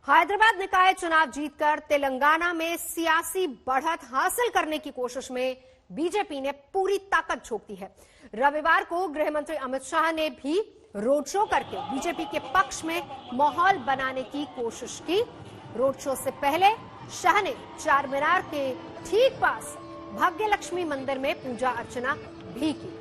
हैदराबाद निकाय चुनाव जीतकर तेलंगाना में सियासी बढ़त हासिल करने की कोशिश में बीजेपी ने पूरी ताकत झोंक दी है। रविवार को गृह मंत्री अमित शाह ने भी रोड शो करके बीजेपी के पक्ष में माहौल बनाने की कोशिश की। रोड शो से पहले शाह ने चार मीनार के ठीक पास भाग्य लक्ष्मी मंदिर में पूजा अर्चना भी की।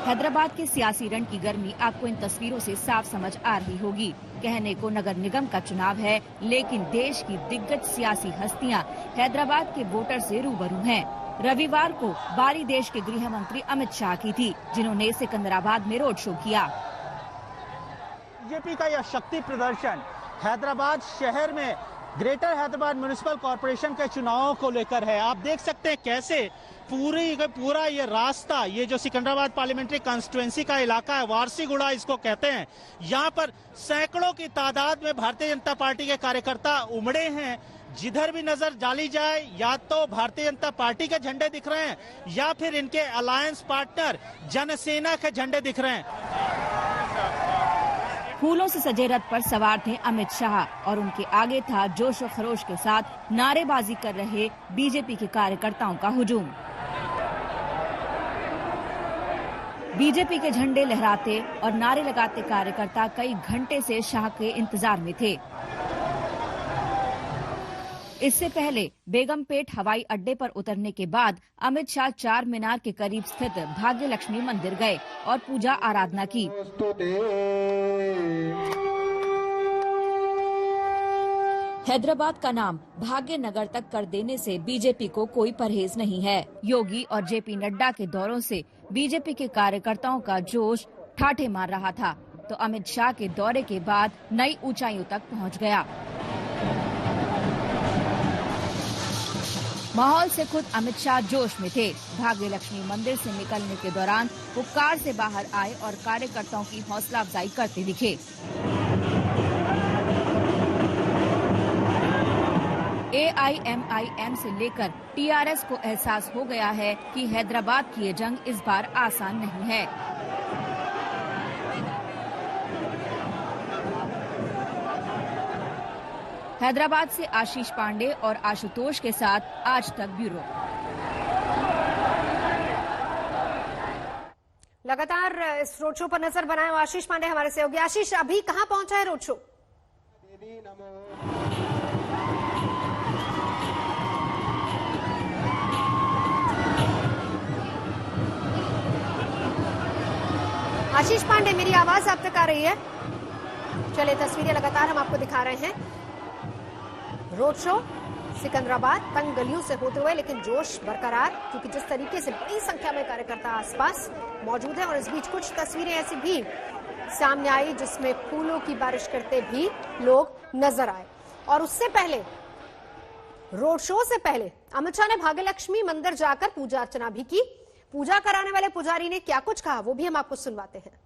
हैदराबाद के सियासी रण की गर्मी आपको इन तस्वीरों से साफ समझ आ रही होगी। कहने को नगर निगम का चुनाव है, लेकिन देश की दिग्गज सियासी हस्तियां हैदराबाद के वोटर से रूबरू हैं। रविवार को बारी देश के गृह मंत्री अमित शाह की थी, जिन्होंने सिकंदराबाद में रोड शो किया। बीजेपी का यह शक्ति प्रदर्शन हैदराबाद शहर में ग्रेटर हैदराबाद म्युनिसिपल कॉरपोरेशन के चुनावों को लेकर है। आप देख सकते हैं कैसे पूरा ये रास्ता, ये जो सिकंदराबाद पार्लियामेंट्री कॉन्स्टिट्यूएंसी का इलाका है, वारसीगुड़ा इसको कहते हैं, यहाँ पर सैकड़ों की तादाद में भारतीय जनता पार्टी के कार्यकर्ता उमड़े हैं। जिधर भी नजर डाली जाए या तो भारतीय जनता पार्टी के झंडे दिख रहे हैं या फिर इनके अलायंस पार्टनर जनसेना के झंडे दिख रहे हैं। फूलों से सजे रथ पर सवार थे अमित शाह और उनके आगे था जोश और खरोश के साथ नारेबाजी कर रहे बीजेपी के कार्यकर्ताओं का हुजूम। बीजेपी के झंडे लहराते और नारे लगाते कार्यकर्ता कई घंटे से शाह के इंतजार में थे। इससे पहले बेगमपेट हवाई अड्डे पर उतरने के बाद अमित शाह चार मीनार के करीब स्थित भाग्य लक्ष्मी मंदिर गए और पूजा आराधना की। हैदराबाद का नाम भाग्य नगर तक कर देने से बीजेपी को कोई परहेज नहीं है। योगी और जेपी नड्डा के दौरों से बीजेपी के कार्यकर्ताओं का जोश ठाठे मार रहा था, तो अमित शाह के दौरे के बाद नई ऊंचाइयों तक पहुंच गया। माहौल से खुद अमित शाह जोश में थे। भाग्य लक्ष्मी मंदिर से निकलने के दौरान वो कार से बाहर आए और कार्यकर्ताओं की हौसला अफजाई करते दिखे। AIMIM से लेकर TRS को एहसास हो गया है कि हैदराबाद की ये जंग इस बार आसान नहीं है। हैदराबाद से आशीष पांडे और आशुतोष के साथ आज तक ब्यूरो। लगातार इस रोड शो पर नजर बनाए आशीष पांडे हमारे सहयोगी। आशीष, अभी कहां पहुंचा है रोड शो? आशीष पांडे, मेरी आवाज आप तक आ रही है? चलिए, तस्वीरें लगातार हम आपको दिखा रहे हैं। रोड शो सिकंदराबाद तंग गलियों से होते हुए, लेकिन जोश बरकरार, क्योंकि जिस तरीके से बड़ी संख्या में कार्यकर्ता आसपास मौजूद हैं। और इस बीच कुछ तस्वीरें ऐसी भी सामने आई जिसमें फूलों की बारिश करते भी लोग नजर आए। और उससे पहले, रोड शो से पहले अमित शाह ने भाग्य लक्ष्मी मंदिर जाकर पूजा अर्चना भी की। पूजा कराने वाले पुजारी ने क्या कुछ कहा, वो भी हम आपको सुनवाते हैं।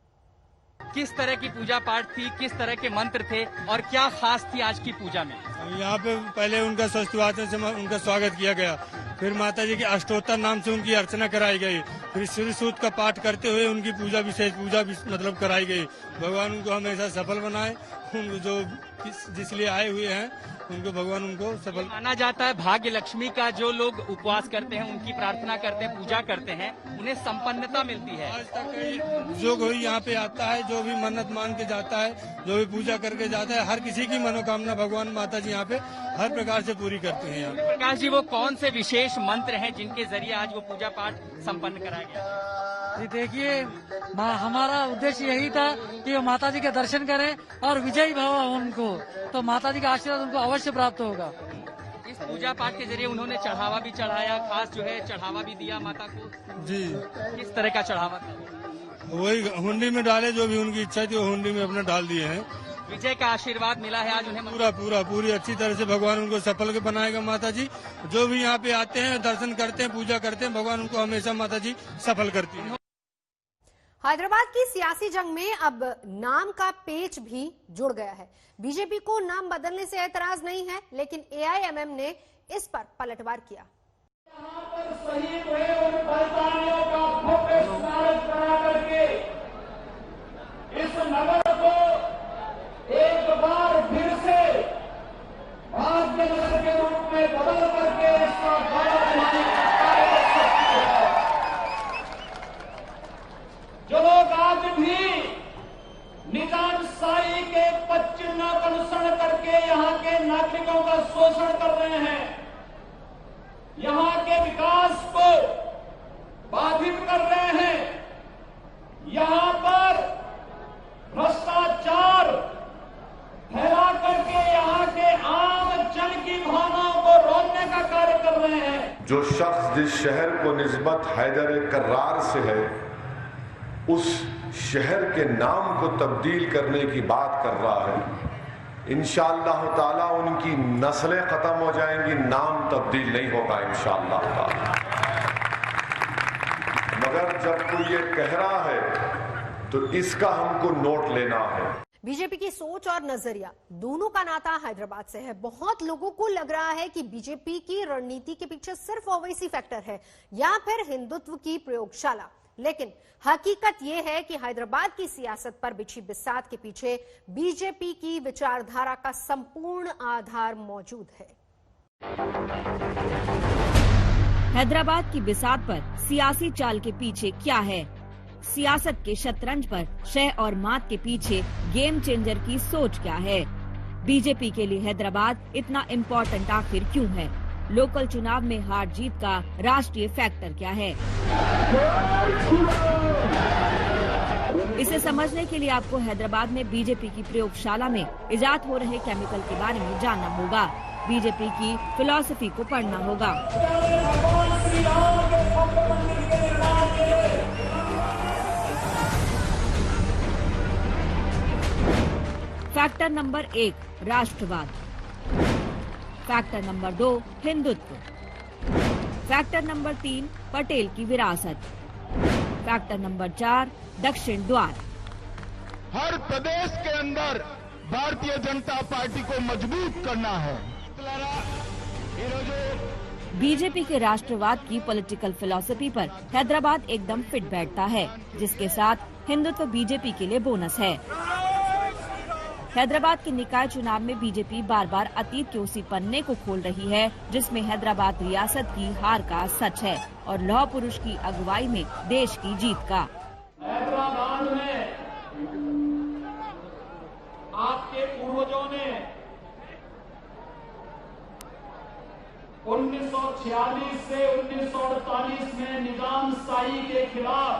किस तरह की पूजा पाठ थी, किस तरह के मंत्र थे और क्या खास थी आज की पूजा में? यहाँ पे पहले उनका स्वस्तिवाचन से उनका स्वागत किया गया, फिर माता जी के अष्टोत्तर नाम से उनकी अर्चना कराई गई, फिर श्री सूक्त का पाठ करते हुए उनकी पूजा विशेष पूजा मतलब कराई गई। भगवान उनको हमेशा सफल बनाए, जो जिस लिए आए हुए हैं उनको भगवान उनको सफल। माना जाता है भाग्य लक्ष्मी का जो लोग उपवास करते हैं, उनकी प्रार्थना करते हैं, पूजा करते हैं, उन्हें संपन्नता मिलती है। आज तक जो कोई यहाँ पे आता है, जो भी मन्नत मान के जाता है, जो भी पूजा करके जाता है, हर किसी की मनोकामना भगवान माता जी यहाँ पे हर प्रकार से पूरी करती है। यहाँ प्रकाश जी, वो कौन से विशेष मंत्र हैं जिनके जरिए आज वो पूजा पाठ संपन्न कराया गया? जी देखिए, हमारा उद्देश्य यही था कि वो माता जी के दर्शन करें और विजयी भाव उनको, तो माता जी का आशीर्वाद उनको अवश्य प्राप्त होगा। इस पूजा पाठ के जरिए उन्होंने चढ़ावा भी चढ़ाया, खास जो है चढ़ावा भी दिया माता को। जी, किस तरह का चढ़ावा था? वही हुंडी में डाले, जो भी उनकी इच्छा थी वो हुंडी में अपने डाल दिए हैं। विजय का आशीर्वाद मिला है आज उन्हें। पूरी अच्छी तरह से भगवान उनको सफल के बनाएगा। माता जी जो भी यहाँ पे आते हैं, दर्शन करते हैं, पूजा करते हैं, भगवान उनको हमेशा माता जी सफल करती है। हैदराबाद की सियासी जंग में अब नाम का पेच भी जुड़ गया है। बीजेपी को नाम बदलने से ऐतराज नहीं है, लेकिन एआईएमएम ने इस पर पलटवार किया। यहाँ पर शहीद हुए उन बलिदानियों का भव्य स्मारक बना करके इस नगर को एक बार फिर से भाग्य नगर के रूप में बदल करके इसका गौरव बढ़ाने का कार्य कर सकती है। जो लोग आज भी निजामशाही के पदचिन्हों का अनुसरण करके यहाँ के नागरिकों का शोषण कर रहे हैं, यहाँ के विकास को बाधित कर रहे हैं, यहाँ पर भ्रष्टाचार फैला करके यहाँ के आम जन की भावनाओं को रोकने का कार्य कर रहे हैं। जो शख्स जिस शहर को निस्बत हैदर कर्रार से है, उस शहर के नाम को तब्दील करने की बात कर रहा है, इंशाअल्लाह ताला उनकी नस्लें खत्म हो जाएंगी, नाम तब्दील नहीं होगा इंशाअल्लाह ताला। मगर जब कोई ये कह रहा है तो इसका हमको नोट लेना है। बीजेपी की सोच और नजरिया दोनों का नाता हैदराबाद से है। बहुत लोगों को लग रहा है कि बीजेपी की रणनीति के पीछे सिर्फ ओवैसी फैक्टर है या फिर हिंदुत्व की प्रयोगशाला, लेकिन हकीकत यह है कि हैदराबाद की सियासत पर बिछी बिसात के पीछे बीजेपी की विचारधारा का संपूर्ण आधार मौजूद है। हैदराबाद की बिसात पर सियासी चाल के पीछे क्या है? सियासत के शतरंज पर शह और मात के पीछे गेम चेंजर की सोच क्या है? बीजेपी के लिए हैदराबाद इतना इम्पोर्टेंट आखिर क्यों है? लोकल चुनाव में हार जीत का राष्ट्रीय फैक्टर क्या है? इसे समझने के लिए आपको हैदराबाद में बीजेपी की प्रयोगशाला में इजाद हो रहे केमिकल के बारे में जानना होगा। बीजेपी की फिलॉसफी को पढ़ना होगा। फैक्टर नंबर 1 राष्ट्रवाद, factor number 2 Hindutva, factor number 3 Patel की विरासत, फैक्टर नंबर 4 दक्षिण द्वार। हर प्रदेश के अंदर भारतीय जनता पार्टी को मजबूत करना है। बीजेपी के राष्ट्रवाद की पॉलिटिकल फिलॉसफी पर हैदराबाद एकदम फिट बैठता है, जिसके साथ हिंदुत्व बीजेपी के लिए बोनस है। हैदराबाद के निकाय चुनाव में बीजेपी बार बार अतीत के उसी पन्ने को खोल रही है जिसमें हैदराबाद रियासत की हार का सच है और लौह पुरुष की अगुवाई में देश की जीत का। हैदराबाद में आपके पूर्वजों ने 1946 से 1948 में निजामशाही के खिलाफ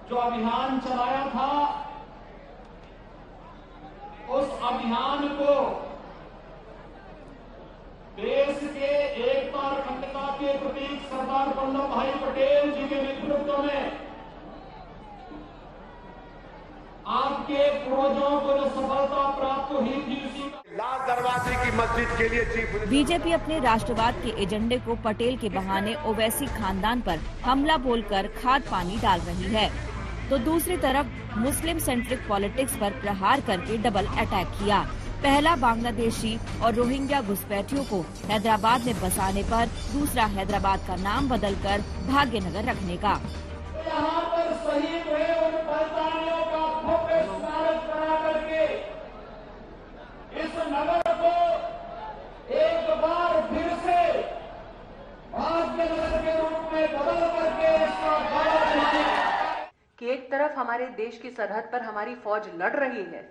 जो अभियान चलाया था, उस अभियान को देश के एकता और अखंडता के प्रतीक सरदार वल्लभ भाई पटेल जी के नेतृत्व में आपके पूर्वजों को जो सफलता प्राप्त हुई थी, उसी लाल दरवाजे की मस्जिद के लिए चीफ बीजेपी अपने राष्ट्रवाद के एजेंडे को पटेल के बहाने ओवैसी खानदान पर हमला बोलकर खाद पानी डाल रही है, तो दूसरी तरफ मुस्लिम सेंट्रिक पॉलिटिक्स पर प्रहार करके डबल अटैक किया। पहला बांग्लादेशी और रोहिंग्या घुसपैठियों को हैदराबाद में बसाने पर दूसरा हैदराबाद का नाम बदलकर भाग्यनगर रखने का। यहाँ पर शहीद हुए उन बलिदानियों का भव्य स्मारक बना करके इस नगर को एक बार फिर से भाग्य नगर के रूप में बदल करके इसका गौरव बढ़ाने का कि एक तरफ हमारे देश की सरहद पर हमारी फौज लड़ रही है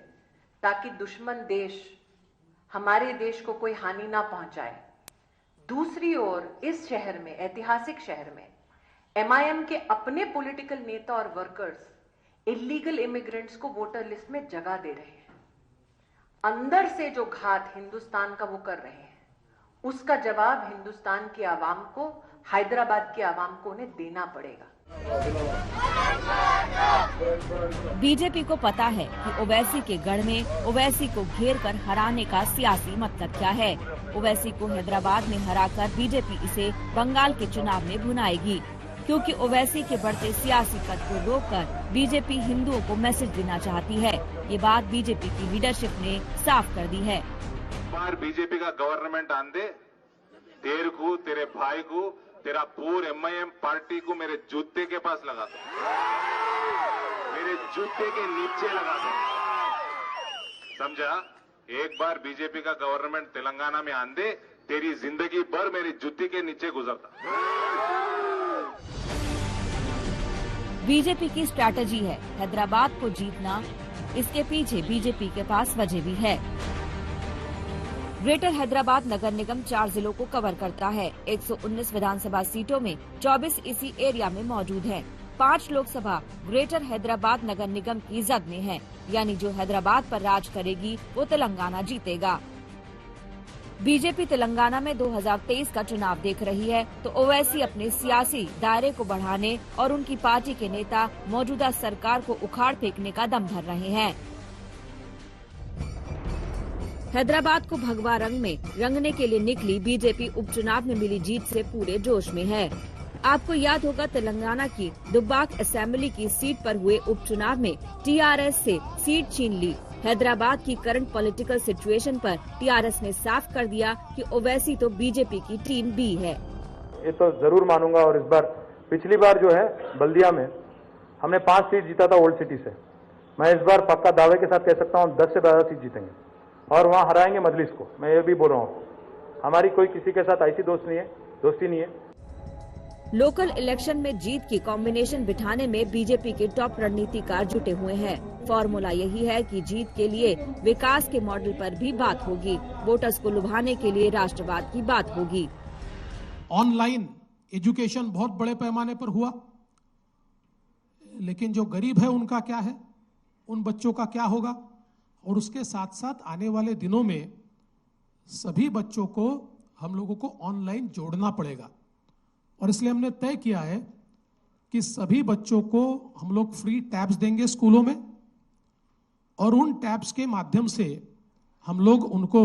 ताकि दुश्मन देश हमारे देश को कोई हानि ना पहुंचाए, दूसरी ओर इस शहर में, ऐतिहासिक शहर में एमआईएम के अपने पॉलिटिकल नेता और वर्कर्स इलीगल इमिग्रेंट्स को वोटर लिस्ट में जगह दे रहे हैं। अंदर से जो घात हिंदुस्तान का वो कर रहे हैं, उसका जवाब हिंदुस्तान की आवाम को, हैदराबाद की आवाम को उन्हें देना पड़ेगा। बीजेपी को पता है कि ओवैसी के गढ़ में ओवैसी को घेर कर हराने का सियासी मतलब क्या है। ओवैसी को हैदराबाद में हराकर बीजेपी इसे बंगाल के चुनाव में भुनाएगी। क्योंकि ओवैसी के बढ़ते सियासी कद को रोककर बीजेपी हिंदुओं को मैसेज देना चाहती है। ये बात बीजेपी की लीडरशिप ने साफ कर दी है। बार बीजेपी का गवर्नमेंट आन दे, तेरे को, तेरे भाई को, तेरा पूरे MIM पार्टी को मेरे जूते के पास लगा दो, मेरे जूते के नीचे लगा दो, समझा? एक बार बीजेपी का गवर्नमेंट तेलंगाना में आन दे, तेरी जिंदगी भर मेरी जूती के नीचे गुजरता। बीजेपी की स्ट्रैटेजी है हैदराबाद को जीतना। इसके पीछे बीजेपी के पास वजह भी है। ग्रेटर हैदराबाद नगर निगम 4 जिलों को कवर करता है। 119 विधानसभा सीटों में 24 इसी एरिया में मौजूद हैं। 5 लोकसभा ग्रेटर हैदराबाद नगर निगम की जद में है, यानी जो हैदराबाद पर राज करेगी वो तेलंगाना जीतेगा। बीजेपी तेलंगाना में 2023 का चुनाव देख रही है, तो ओवैसी अपने सियासी दायरे को बढ़ाने और उनकी पार्टी के नेता मौजूदा सरकार को उखाड़ फेंकने का दम भर रहे हैं। हैदराबाद को भगवा रंग में रंगने के लिए निकली बीजेपी उपचुनाव में मिली जीत से पूरे जोश में है। आपको याद होगा तेलंगाना की दुब्बाक असेंबली की सीट पर हुए उपचुनाव में TRS से सीट छीन ली। हैदराबाद की करंट पॉलिटिकल सिचुएशन पर TRS ने साफ कर दिया कि ओवैसी तो बीजेपी की टीम बी है। ये तो जरूर मानूंगा। और इस बार, पिछली बार जो है बल्दिया में हमने 5 सीट जीता था ओल्ड सिटी से। मैं इस बार पक्का दावे के साथ कह सकता हूँ 10 से ज्यादा सीट जीतेंगे और वहाँ हराएंगे मजलिस को। मैं ये भी बोल रहा हूँ, हमारी कोई किसी के साथ ऐसी दोस्ती नहीं है। लोकल इलेक्शन में जीत की कॉम्बिनेशन बिठाने में बीजेपी के टॉप रणनीतिकार जुटे हुए हैं। फॉर्मूला यही है कि जीत के लिए विकास के मॉडल पर भी बात होगी, वोटर्स को लुभाने के लिए राष्ट्रवाद की बात होगी। ऑनलाइन एजुकेशन बहुत बड़े पैमाने पर हुआ, लेकिन जो गरीब है उनका क्या है, उन बच्चों का क्या होगा? और उसके साथ साथ आने वाले दिनों में सभी बच्चों को हम लोगों को ऑनलाइन जोड़ना पड़ेगा। और इसलिए हमने तय किया है कि सभी बच्चों को हम लोग फ्री टैब्स देंगे स्कूलों में, और उन टैब्स के माध्यम से हम लोग उनको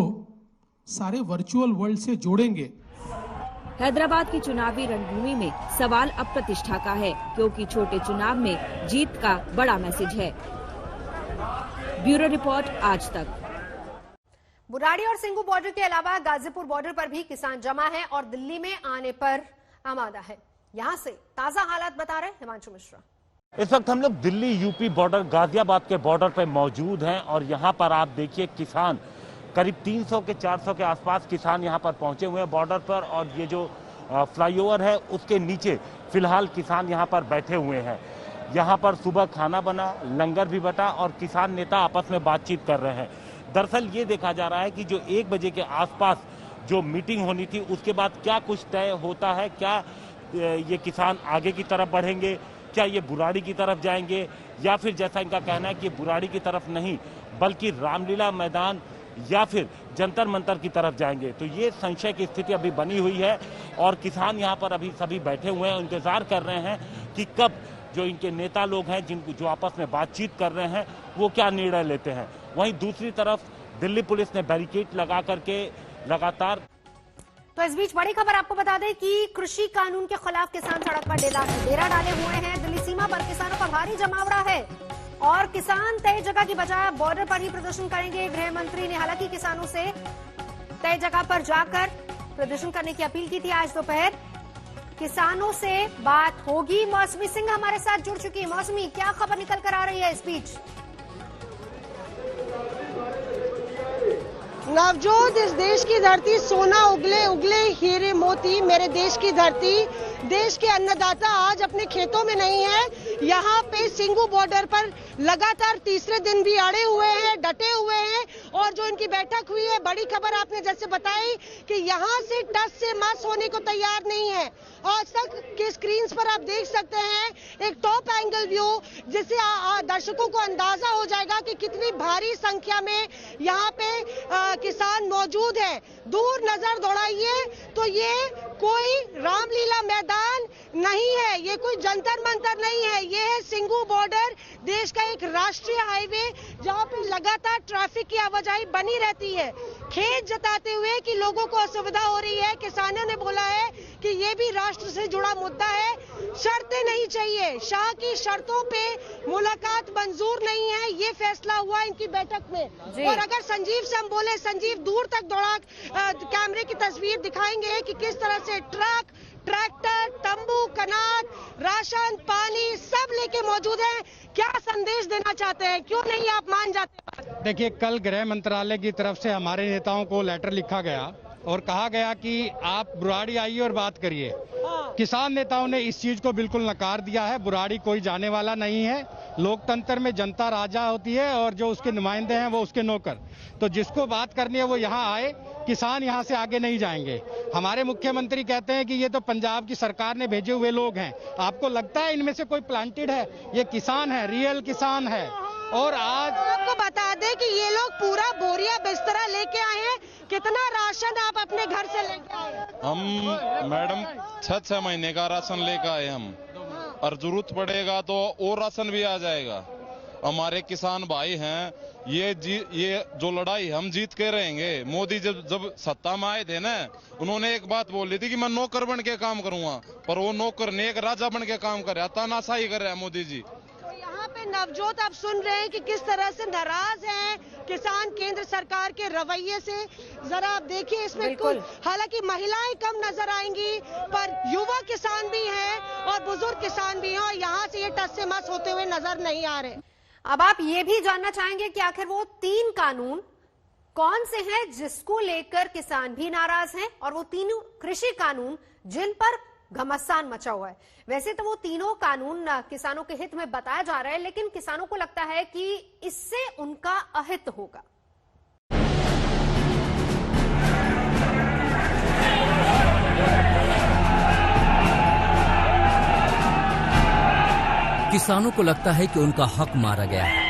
सारे वर्चुअल वर्ल्ड से जोड़ेंगे। हैदराबाद की चुनावी रणभूमि में सवाल अब प्रतिष्ठा का है, क्योंकि छोटे चुनाव में जीत का बड़ा मैसेज है। ब्यूरो रिपोर्ट, आज तक। बुराड़ी और सिंगू बॉर्डर के अलावा गाजीपुर बॉर्डर पर भी किसान जमा है और दिल्ली में आने पर आमादा है। यहाँ से ताजा हालात बता रहे हिमांशु मिश्रा। इस वक्त हम लोग दिल्ली यूपी बॉर्डर गाजियाबाद के बॉर्डर पर मौजूद हैं और यहाँ पर आप देखिए किसान करीब 300 के 400 के आसपास किसान यहाँ पर पहुंचे हुए हैं बॉर्डर पर। और ये जो फ्लाईओवर है उसके नीचे फिलहाल किसान यहाँ पर बैठे हुए हैं। यहाँ पर सुबह खाना बना, लंगर भी बटा और किसान नेता आपस में बातचीत कर रहे हैं। दरअसल ये देखा जा रहा है कि जो 1 बजे के आसपास जो मीटिंग होनी थी उसके बाद क्या कुछ तय होता है, क्या ये किसान आगे की तरफ बढ़ेंगे, क्या ये बुराड़ी की तरफ जाएंगे, या फिर जैसा इनका कहना है कि बुराड़ी की तरफ नहीं बल्कि रामलीला मैदान या फिर जंतर मंतर की तरफ जाएंगे। तो ये संशय की स्थिति अभी बनी हुई है और किसान यहाँ पर अभी सभी बैठे हुए हैं, इंतजार कर रहे हैं कि कब जो इनके नेता लोग हैं जो आपस में बातचीत कर रहे हैं वो क्या निर्णय लेते हैं। वहीं दूसरी तरफ दिल्ली पुलिस ने बैरिकेड लगा करके लगातार। तो इस बीच बड़ी खबर आपको बता दें कि कृषि कानून के खिलाफ किसान सड़क पर डेरा डाले हुए हैं। दिल्ली सीमा पर किसानों का भारी जमावड़ा है और किसान तय जगह की बजाय बॉर्डर पर ही प्रदर्शन करेंगे। गृह मंत्री ने हालांकि किसानों से तय जगह पर जाकर प्रदर्शन करने की अपील की थी। आज दोपहर किसानों से बात होगी। मौसमी सिंह हमारे साथ जुड़ चुकी है। मौसमी, क्या खबर निकल कर आ रही है इस बीच? नवजोत, इस देश की धरती सोना उगले उगले हीरे मोती, मेरे देश की धरती, देश के अन्नदाता आज अपने खेतों में नहीं है। यहाँ पे सिंगू बॉर्डर पर लगातार तीसरे दिन भी अड़े हुए हैं, डटे हुए हैं और जो इनकी बैठक हुई है, बड़ी खबर आपने जैसे बताई कि यहाँ से टस से मस होने को तैयार नहीं है। आज तक के स्क्रीन पर आप देख सकते हैं एक टॉप एंगल व्यू, जिससे दर्शकों को अंदाजा हो जाएगा कि कितनी भारी संख्या में यहाँ पे किसान मौजूद हैं। दूर नजर दौड़ाइए तो ये कोई रामलीला मैदान नहीं है, ये कोई जंतर मंतर नहीं है, ये है सिंगू बॉर्डर, देश का एक राष्ट्रीय हाईवे जहाँ पे लगातार ट्रैफिक की आवाजाही बनी रहती है। खेद जताते हुए कि लोगों को असुविधा हो रही है, किसानों ने बोला है कि ये भी राष्ट्र से जुड़ा मुद्दा है। शर्तें नहीं चाहिए, शाह की शर्तों पे मुलाकात मंजूर नहीं है, ये फैसला हुआ इनकी बैठक में। और अगर संजीव से हम बोले, संजीव दूर तक दौड़ा कैमरे की तस्वीर दिखाएंगे कि किस तरह से ट्रक, ट्रैक्टर, तंबू, कनात, राशन, पानी सब लेके मौजूद हैं। क्या संदेश देना चाहते हैं, क्यों नहीं आप मान जाते? देखिए, कल गृह मंत्रालय की तरफ से हमारे नेताओं को लेटर लिखा गया और कहा गया कि आप बुराड़ी आइए और बात करिए। किसान नेताओं ने इस चीज को बिल्कुल नकार दिया है। बुराड़ी कोई जाने वाला नहीं है। लोकतंत्र में जनता राजा होती है और जो उसके नुमाइंदे हैं वो उसके नौकर। तो जिसको बात करनी है वो यहाँ आए, किसान यहाँ से आगे नहीं जाएंगे। हमारे मुख्यमंत्री कहते हैं कि ये तो पंजाब की सरकार ने भेजे हुए लोग हैं। आपको लगता है इनमें से कोई प्लांटेड है? ये किसान है, रियल किसान है। और आज आपको बता दें कि ये लोग पूरा बोरिया बिस्तरा लेके आए हैं। कितना राशन आप अपने घर से लेके आए? हम मैडम 6 महीने का राशन लेकर आए हम, और जरूरत पड़ेगा तो और राशन भी आ जाएगा। हमारे किसान भाई हैं, ये जो लड़ाई हम जीत के रहेंगे। मोदी जब सत्ता में आए थे ना, उन्होंने एक बात बोली थी कि मैं नौकर बन के काम करूंगा, पर वो नौकर ने एक राजा बन के काम कर रहा, तानाशाही कर रहा है मोदी जी। यहाँ पे नवजोत आप सुन रहे हैं कि किस तरह से नाराज हैं किसान केंद्र सरकार के रवैये से। जरा आप देखिए इसमें हालांकि महिलाएं कम नजर आएंगी, पर युवा किसान भी हैं और बुजुर्ग किसान भी हैं, और यहाँ से ये टस से मस होते हुए नजर नहीं आ रहे। अब आप ये भी जानना चाहेंगे कि आखिर वो 3 कानून कौन से हैं जिसको लेकर किसान भी नाराज हैं, और वो तीनों कृषि कानून जिन पर घमासान मचा हुआ है। वैसे तो वो तीनों कानून किसानों के हित में बताया जा रहा है, लेकिन किसानों को लगता है कि इससे उनका अहित होगा। किसानों को लगता है कि उनका हक मारा गया है।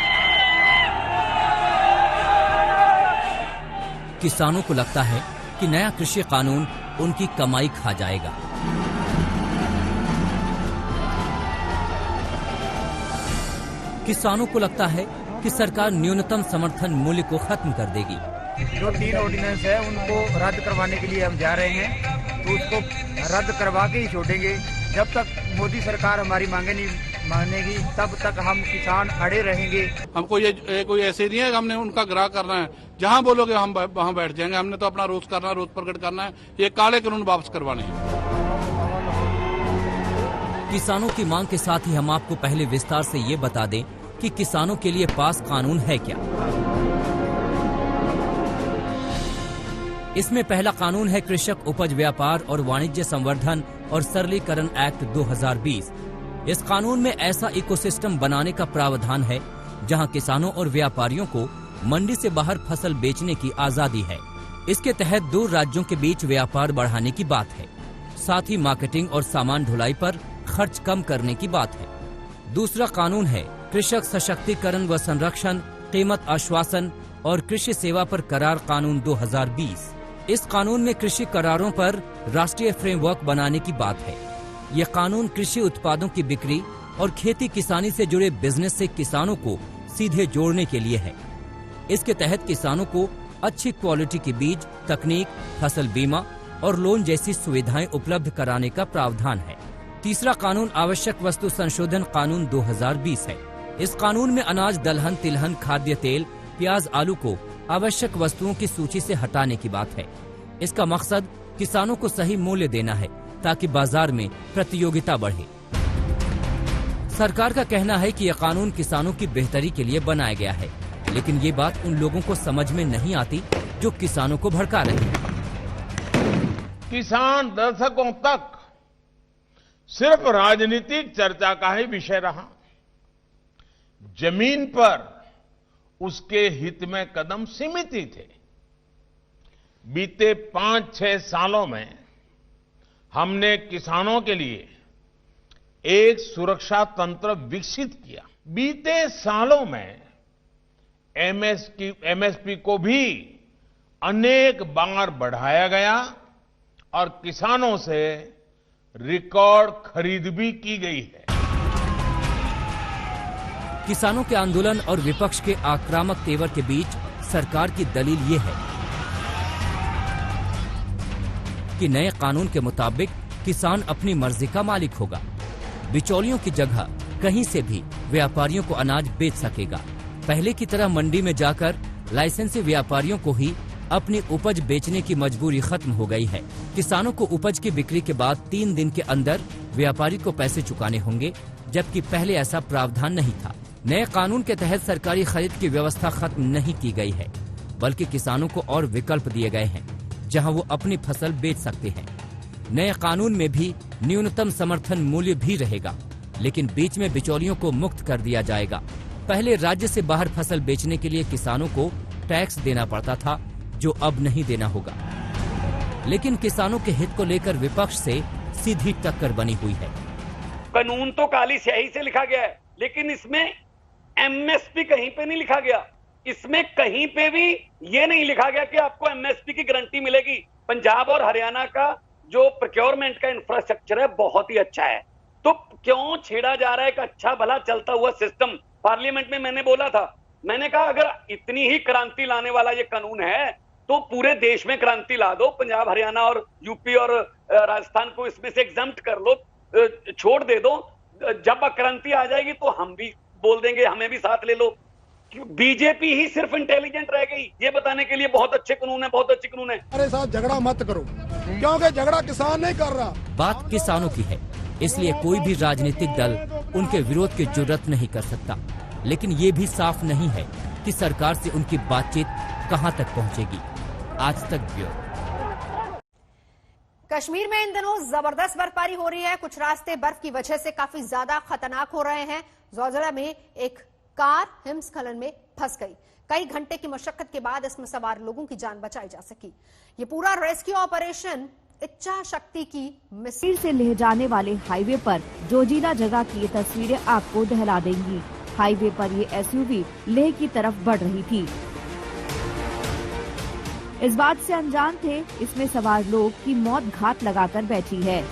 किसानों को लगता है कि नया कृषि कानून उनकी कमाई खा जाएगा। किसानों को लगता है कि सरकार न्यूनतम समर्थन मूल्य को खत्म कर देगी। जो 3 ऑर्डिनेंस है उनको रद्द करवाने के लिए हम जा रहे हैं, तो उसको रद्द करवा के ही छोड़ेंगे। जब तक मोदी सरकार हमारी मांगे नहीं मानेगी, तब तक हम किसान अड़े रहेंगे। हमको ये कोई ऐसे नहीं है कि हमने उनका ग्राह करना है। जहाँ बोलोगे हम वहाँ बैठ जाएंगे। हमने तो अपना रोज करना है, रोज प्रकट करना है। ये काले कानून वापस करवाने हैं। किसानों की मांग के साथ ही हम आपको पहले विस्तार से ये बता दें कि किसानों के लिए पास कानून है क्या। इसमें पहला कानून है कृषक उपज व्यापार और वाणिज्य संवर्धन और सरलीकरण एक्ट 2020। इस कानून में ऐसा इकोसिस्टम बनाने का प्रावधान है जहां किसानों और व्यापारियों को मंडी से बाहर फसल बेचने की आजादी है। इसके तहत 2 राज्यों के बीच व्यापार बढ़ाने की बात है। साथ ही मार्केटिंग और सामान ढुलाई पर खर्च कम करने की बात है। दूसरा कानून है कृषक सशक्तिकरण व संरक्षण, कीमत आश्वासन और कृषि सेवा पर करार कानून 2020। इस कानून में कृषि करारों पर राष्ट्रीय फ्रेमवर्क बनाने की बात है। यह कानून कृषि उत्पादों की बिक्री और खेती किसानी से जुड़े बिजनेस से किसानों को सीधे जोड़ने के लिए है। इसके तहत किसानों को अच्छी क्वालिटी के बीज, तकनीक, फसल बीमा और लोन जैसी सुविधाएं उपलब्ध कराने का प्रावधान है। तीसरा कानून आवश्यक वस्तु संशोधन कानून 2020 है। इस कानून में अनाज, दलहन, तिलहन, खाद्य तेल, प्याज, आलू को आवश्यक वस्तुओं की सूची से हटाने की बात है। इसका मकसद किसानों को सही मूल्य देना है ताकि बाजार में प्रतियोगिता बढ़े। सरकार का कहना है कि यह कानून किसानों की बेहतरी के लिए बनाया गया है, लेकिन ये बात उन लोगों को समझ में नहीं आती जो किसानों को भड़का रहे हैं। किसान दशकों तक सिर्फ राजनीतिक चर्चा का ही विषय रहा। जमीन पर उसके हित में कदम सीमित ही थे। बीते 5-6 सालों में हमने किसानों के लिए एक सुरक्षा तंत्र विकसित किया। बीते सालों में एमएसपी को भी अनेक बार बढ़ाया गया और किसानों से रिकॉर्ड खरीद भी की गई है। किसानों के आंदोलन और विपक्ष के आक्रामक तेवर के बीच सरकार की दलील ये है कि नए कानून के मुताबिक किसान अपनी मर्जी का मालिक होगा। बिचौलियों की जगह कहीं से भी व्यापारियों को अनाज बेच सकेगा। पहले की तरह मंडी में जाकर लाइसेंसी व्यापारियों को ही अपनी उपज बेचने की मजबूरी खत्म हो गई है। किसानों को उपज की बिक्री के बाद 3 दिन के अंदर व्यापारी को पैसे चुकाने होंगे, जबकि पहले ऐसा प्रावधान नहीं था। नए कानून के तहत सरकारी खरीद की व्यवस्था खत्म नहीं की गई है, बल्कि किसानों को और विकल्प दिए गए हैं जहां वो अपनी फसल बेच सकते हैं। नए कानून में भी न्यूनतम समर्थन मूल्य भी रहेगा, लेकिन बीच में बिचौलियों को मुक्त कर दिया जाएगा। पहले राज्य से बाहर फसल बेचने के लिए किसानों को टैक्स देना पड़ता था, जो अब नहीं देना होगा। लेकिन किसानों के हित को लेकर विपक्ष से सीधी टक्कर बनी हुई है। कानून तो काली स्याही से लिखा गया है, लेकिन इसमें एमएसपी कहीं पे नहीं लिखा गया। इसमें कहीं पे भी ये नहीं लिखा गया कि आपको एमएसपी की गारंटी मिलेगी। पंजाब और हरियाणा का जो प्रोक्योरमेंट का इंफ्रास्ट्रक्चर है बहुत ही अच्छा है, तो क्यों छेड़ा जा रहा है एक अच्छा भला चलता हुआ सिस्टम। पार्लियामेंट में मैंने बोला था, मैंने कहा अगर इतनी ही क्रांति लाने वाला ये कानून है तो पूरे देश में क्रांति ला दो। पंजाब, हरियाणा और यूपी और राजस्थान को इसमें से एग्जम्प्ट कर लो, छोड़ दे दो। जब क्रांति आ जाएगी तो हम भी बोल देंगे, हमें भी साथ ले लो। बीजेपी ही सिर्फ इंटेलिजेंट रह गई ये बताने के लिए बहुत अच्छे कानून है, बहुत अच्छे कानून है। हमारे साथ झगड़ा मत करो, क्योंकि झगड़ा किसान नहीं कर रहा। बात किसानों की है, इसलिए कोई भी राजनीतिक दल उनके विरोध की जुर्रत नहीं कर सकता। लेकिन ये भी साफ नहीं है कि सरकार से उनकी बातचीत कहां तक पहुंचेगी। आज तक ब्यूरो। कश्मीर में इन दिनों जबरदस्त बर्फबारी हो रही है। कुछ रास्ते बर्फ की वजह से काफी ज्यादा खतरनाक हो रहे हैं। ज़ोजिला में एक कार हिमस्खलन में फंस गई। कई घंटे की मशक्कत के बाद इसमें सवार लोगों की जान बचाई जा सकी। ये पूरा रेस्क्यू ऑपरेशन इच्छा शक्ति की मिसाइल से ले जाने वाले हाईवे पर जोजिला जगह की ये तस्वीरें आपको दहला देंगी। हाईवे पर ये एसयूवी लेह की तरफ बढ़ रही थी। इस बात से अनजान थे इसमें सवार लोग की मौत घात लगाकर बैठी है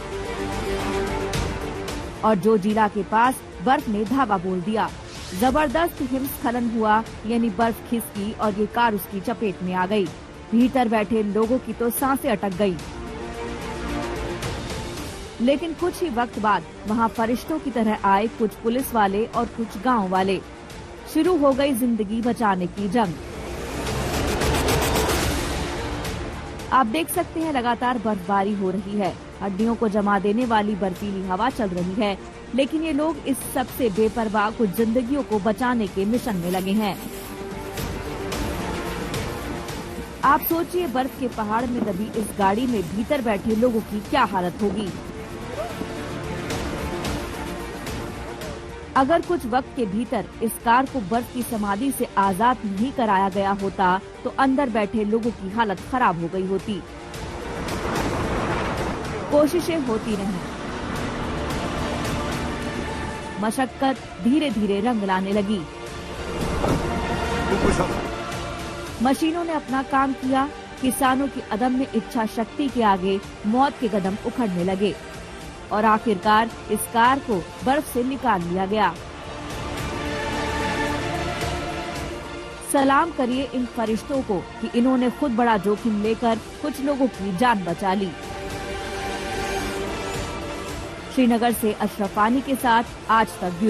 और जोजिला के पास बर्फ ने धावा बोल दिया। जबरदस्त हिमस्खलन हुआ, यानी बर्फ खिसकी और ये कार उसकी चपेट में आ गई। भीतर बैठे लोगों की तो सांसें अटक गई। लेकिन कुछ ही वक्त बाद वहां फरिश्तों की तरह आए कुछ पुलिस वाले और कुछ गांव वाले। शुरू हो गई जिंदगी बचाने की जंग। आप देख सकते हैं लगातार बर्फबारी हो रही है, हड्डियों को जमा देने वाली बर्फीली हवा चल रही है, लेकिन ये लोग इस सबसे बेपरवाह कुछ जिंदगियों को बचाने के मिशन में लगे हैं। आप सोचिए बर्फ के पहाड़ में दबी इस गाड़ी में भीतर बैठे लोगों की क्या हालत होगी। अगर कुछ वक्त के भीतर इस कार को बर्फ की समाधि से आजाद नहीं कराया गया होता तो अंदर बैठे लोगों की हालत खराब हो गई होती। कोशिशें होती रहीं, मशक्कत धीरे धीरे रंग लाने लगी। मशीनों ने अपना काम किया। किसानों की अदम्य इच्छा शक्ति के आगे मौत के कदम उखड़ने लगे और आखिरकार इस कार को बर्फ से निकाल लिया गया। सलाम करिए इन फरिश्तों को कि इन्होंने खुद बड़ा जोखिम लेकर कुछ लोगों की जान बचा ली। श्रीनगर से अशरफ आनी के साथ आज तक ब्यूरो।